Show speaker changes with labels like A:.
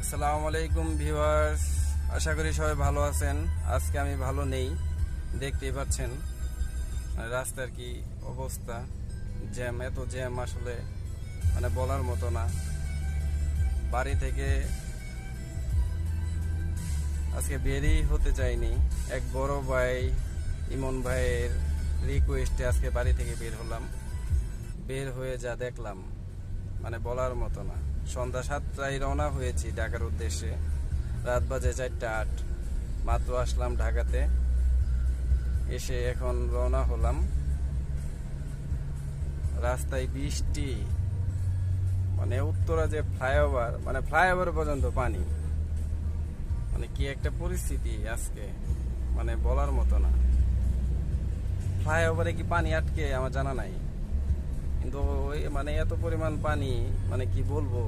A: আসসালামু আলাইকুম ভিউয়ার্স, আশা করি সবাই ভালো আছেন। আজকে আমি ভালো নেই, দেখতেই পাচ্ছেন রাস্তার কি অবস্থা। জ্যাম, এত জ্যাম আসলে বলার মতো না। বাড়ি থেকে আজকে বেরই হতে চাইনি, এক বড় ভাই ইমন ভাইয়ের রিকোয়েস্টে আজকে বাড়ি থেকে বের হলাম। বের হয়ে যা দেখলাম বলার মতো না। সন্ধ্যা 7টায় রওনা হয়েছি ঢাকার উদ্দেশ্যে, রাত বাজে 4:08। মাত্র আসলাম ঢাকাতে, এসে এখন রওনা হলাম। রাস্তায় বৃষ্টি, উত্তরা যে ফ্লাইওভার, ফ্লাইওভার পর্যন্ত পানি। কি একটা পরিস্থিতি আজকে, বলার মতো না। ফ্লাইওভারে কি পানি আটকে আমার জানা নাই, কিন্তু ওই এত পরিমাণ পানি, কি বলবো।